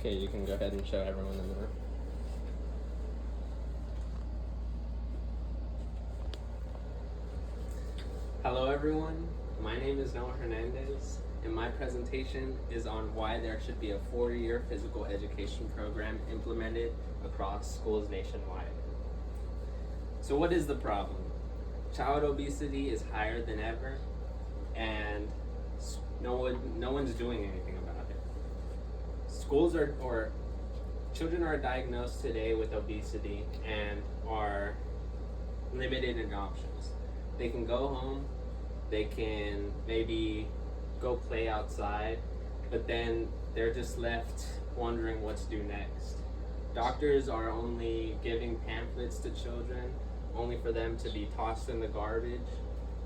Okay, you can go ahead and show everyone in the room. Hello everyone, my name is Noah Hernandez, and my presentation is on why there should be a 4-year physical education program implemented across schools nationwide. So what is the problem? Child obesity is higher than ever, and no one's doing anything about it. Children are diagnosed today with obesity and are limited in options. They can go home, they can maybe go play outside, but then they're just left wondering what to do next. Doctors are only giving pamphlets to children, only for them to be tossed in the garbage,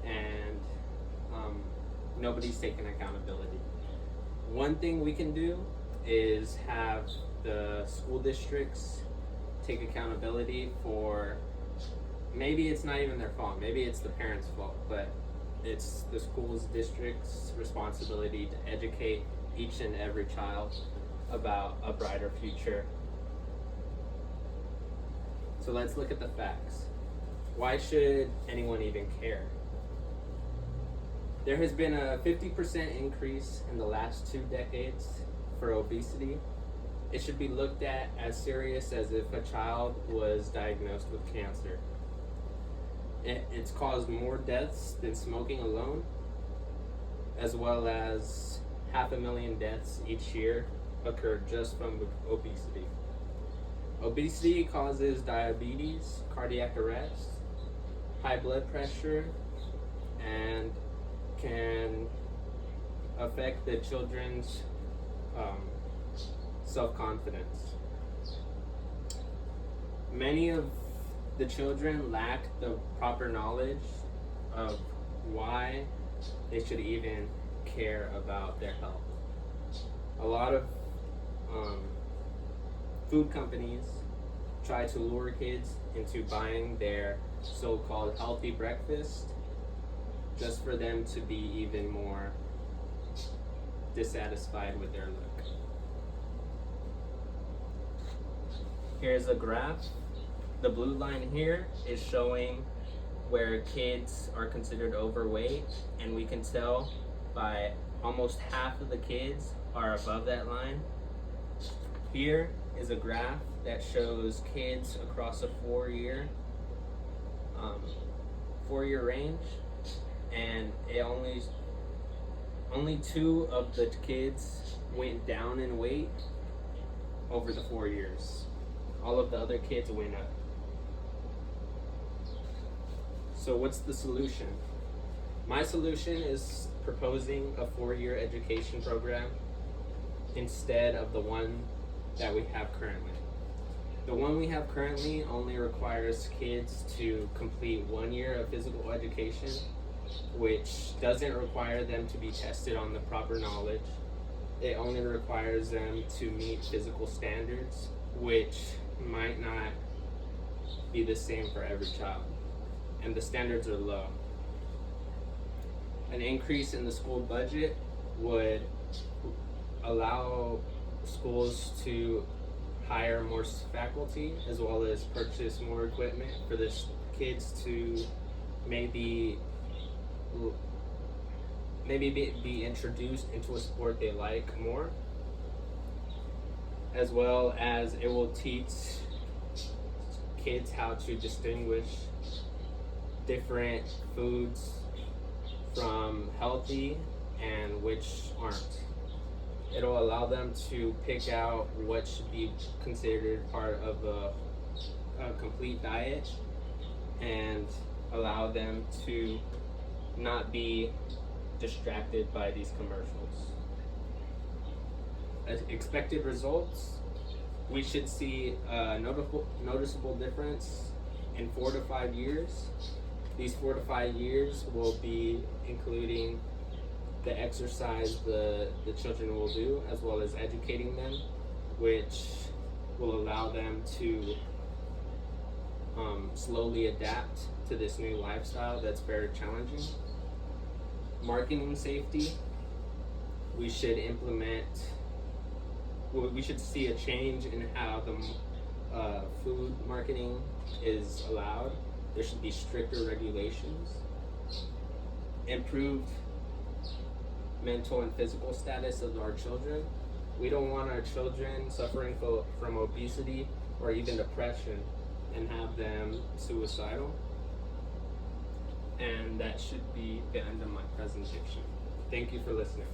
and nobody's taking accountability. One thing we can do is have the school districts take accountability for, maybe it's not even their fault, maybe it's the parents' fault, but it's the school's district's responsibility to educate each and every child about a brighter future. So let's look at the facts. Why should anyone even care? There has been a 50% increase in the last 2 decades for obesity. It should be looked at as serious as if a child was diagnosed with cancer. It's caused more deaths than smoking alone, as well as 500,000 deaths each year occur just from obesity. Obesity causes diabetes, cardiac arrest, high blood pressure, and can affect the children's self-confidence. Many of the children lack the proper knowledge of why they should even care about their health. A lot of food companies try to lure kids into buying their so-called healthy breakfast just for them to be even more dissatisfied with their look. Here's a graph. The blue line here is showing where kids are considered overweight, and we can tell by almost half of the kids are above that line. Here is a graph that shows kids across a 4-year range, and only 2 of the kids went down in weight over the 4 years. All of the other kids went up. So what's the solution? My solution is proposing a 4-year education program instead of the one that we have currently. The one we have currently only requires kids to complete 1 year of physical education, which doesn't require them to be tested on the proper knowledge. It only requires them to meet physical standards, which might not be the same for every child, and the standards are low. An increase in the school budget would allow schools to hire more faculty, as well as purchase more equipment for the kids to maybe be introduced into a sport they like more, as well as it will teach kids how to distinguish different foods from healthy and which aren't. It'll allow them to pick out what should be considered part of a complete diet, and allow them to not be distracted by these commercials. As expected results, we should see a noticeable difference in 4 to 5 years. These 4 to 5 years will be including the exercise the children will do, as well as educating them, which will allow them to slowly adapt to this new lifestyle that's very challenging. Marketing safety, we should implement we should see a change in how the food marketing is allowed. There should be stricter regulations, improved mental and physical status of our children. We don't want our children suffering from obesity or even depression and have them suicidal. And that should be the end of my presentation. Thank you for listening.